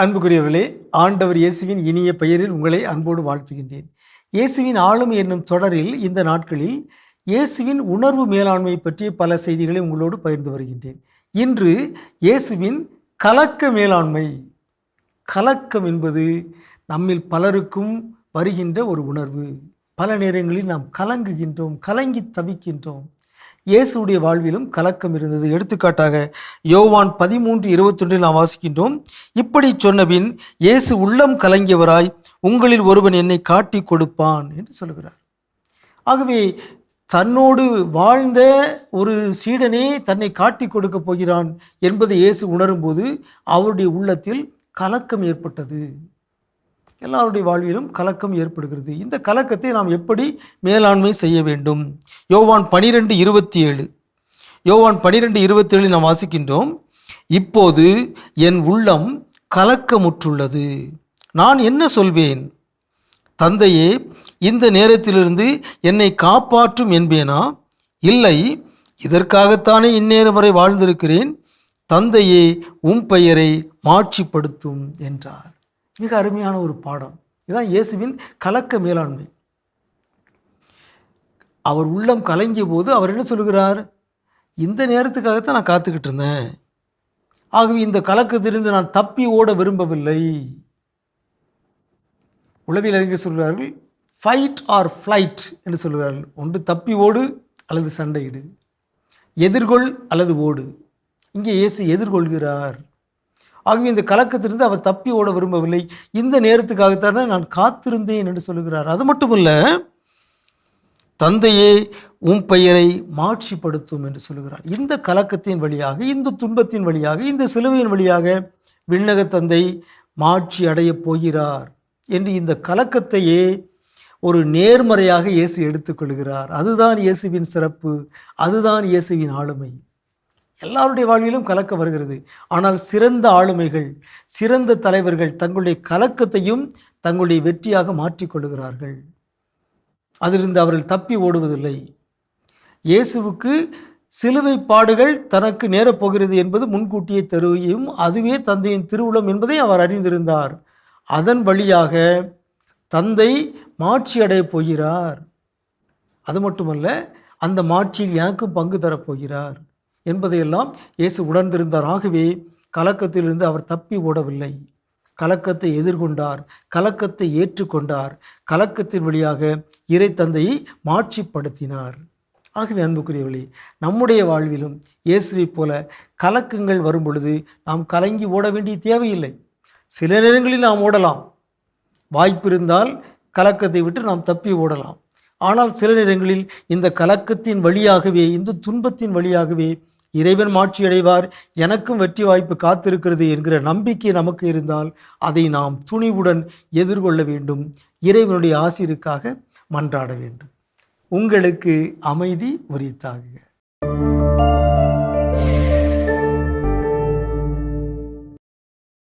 அன்புக்குரியவர்களே, ஆண்டவர் இயேசுவின் இனிய பெயரில் உங்களை அன்போடு வாழ்த்துகின்றேன். இயேசுவின் ஆளுமை என்னும் தொடரில் இந்த நாட்களில் இயேசுவின் உணர்வு மேலாண்மை பற்றிய பல செய்திகளை உங்களோடு பகிர்ந்து வருகின்றேன். இன்று இயேசுவின் கலக்க மேலாண்மை. கலக்கம் என்பது நம்மில் பலருக்கும் வருகின்ற ஒரு உணர்வு. பல நேரங்களில் நாம் கலங்குகின்றோம், கலங்கி தவிக்கின்றோம். இயேசுடைய வாழ்விலும் கலக்கம் இருந்தது. எடுத்துக்காட்டாக யோவான் 13:21 நாம் வாசிக்கின்றோம். இப்படி சொன்னபின் இயேசு உள்ளம் கலங்கியவராய், உங்களில் ஒருவன் என்னை காட்டி கொடுப்பான் என்று சொல்கிறார். ஆகவே தன்னோடு வாழ்ந்த ஒரு சீடனே தன்னை காட்டி கொடுக்க போகிறான் என்பதை இயேசு உணரும்போது அவருடைய உள்ளத்தில் கலக்கம் ஏற்பட்டது. எல்லாருடைய வாழ்விலும் கலக்கம் ஏற்படுகிறது. இந்த கலக்கத்தை நாம் எப்படி மேலாண்மை செய்ய வேண்டும்? யோவான் 12:27 யோவான் 12:27 நாம் வாசிக்கின்றோம். இப்போது என் உள்ளம் கலக்கமுற்றுள்ளது, நான் என்ன சொல்வேன்? தந்தையே, இந்த நேரத்திலிருந்து என்னை காப்பாற்றும் என்பேனா? இல்லை, இதற்காகத்தானே இந்நேரம் வரை வாழ்ந்திருக்கிறேன். தந்தையே, உம் பெயரை மாட்சிப்படுத்தும் என்றார். மிக அருமையான ஒரு பாடம். இதுதான் இயேசுவின் கலக்க மேலாண்மை. அவர் உள்ளம் கலங்கிய போது அவர் என்ன சொல்கிறார்? இந்த நேரத்துக்காகத்தான் நான் காத்துக்கிட்டு இருந்தேன். ஆகவே இந்த கலக்கத்திலிருந்து நான் தப்பி ஓட விரும்பவில்லை. உளவியல் அறிஞர் சொல்கிறார்கள், ஃபைட் ஆர் ஃப்ளைட் என்று சொல்கிறார்கள். ஒன்று தப்பி ஓடு அல்லது சண்டையிடு, எதிர்கொள் அல்லது ஓடு. இங்கே இயேசு எதிர்கொள்கிறார். ஆகவே இந்த கலக்கத்திலிருந்து அவர் தப்பி ஓட விரும்பவில்லை. இந்த நேரத்துக்காகத்தானே நான் காத்திருந்தேன் என்று சொல்லுகிறார். அது மட்டுமல்ல, தந்தையே, உம் பெயரை மாட்சிப்படுத்தும் என்று சொல்லுகிறார். இந்த கலக்கத்தின் வழியாக, இந்த துன்பத்தின் வழியாக, இந்த சிலுவையின் வழியாக விண்ணக தந்தை மாட்சி அடையப் போகிறார் என்று இந்த கலக்கத்தையே ஒரு நேர்மறையாக இயேசு எடுத்துக்கொள்கிறார். அதுதான் இயேசுவின் சிறப்பு, அதுதான் இயேசுவின் ஆளுமை. எல்லாருடைய வாழ்விலும் கலக்கம் வருகிறது. ஆனால் சிறந்த ஆளுமைகள், சிறந்த தலைவர்கள் தங்களுடைய கலக்கத்தையும் தங்களுடைய வெற்றியாக மாற்றிக்கொள்கிறார்கள். அதிலிருந்து அவர்கள் தப்பி ஓடுவதில்லை. இயேசுவுக்கு சிலுவை பாடுகள் தனக்கு நேரப்போகிறது என்பது முன்கூட்டியே தெரியும். அதுவே தந்தையின் திருவுளம் என்பதை அவர் அறிந்திருந்தார். அதன் வழியாக தந்தை மாட்சி அடையப் போகிறார். அது மட்டுமல்ல, அந்த மாட்சியில் எனக்கும் பங்கு தரப்போகிறார் என்பதையெல்லாம் இயேசு உணர்ந்திருந்தார். ஆகவே கலக்கத்திலிருந்து அவர் தப்பி ஓடவில்லை. கலக்கத்தை எதிர்கொண்டார், கலக்கத்தை ஏற்றுக்கொண்டார், கலக்கத்தின் வழியாக இறை தந்தையை மாட்சிப்படுத்தினார். ஆகவே அன்புக்குரியவர்களே, நம்முடைய வாழ்விலும் இயேசுவைப் போல கலக்கங்கள் வரும் பொழுது நாம் கலங்கி ஓட வேண்டிய தேவையில்லை. சில நேரங்களில் நாம் ஓடலாம், வாய்ப்பு இருந்தால் கலக்கத்தை விட்டு நாம் தப்பி ஓடலாம். ஆனால் சில நேரங்களில் இந்த கலக்கத்தின் வழியாகவே, இந்த துன்பத்தின் வழியாகவே இறைவன் மாட்சி அடைவார், எனக்கும் வெற்றி வாய்ப்பு காத்திருக்கிறது என்கிற நம்பிக்கை நமக்கு இருந்தால் அதை நாம் துணிவுடன் எதிர்கொள்ள வேண்டும். இறைவனுடைய ஆசீருக்காக மன்றாட வேண்டும். உங்களுக்கு அமைதி உரித்தாக.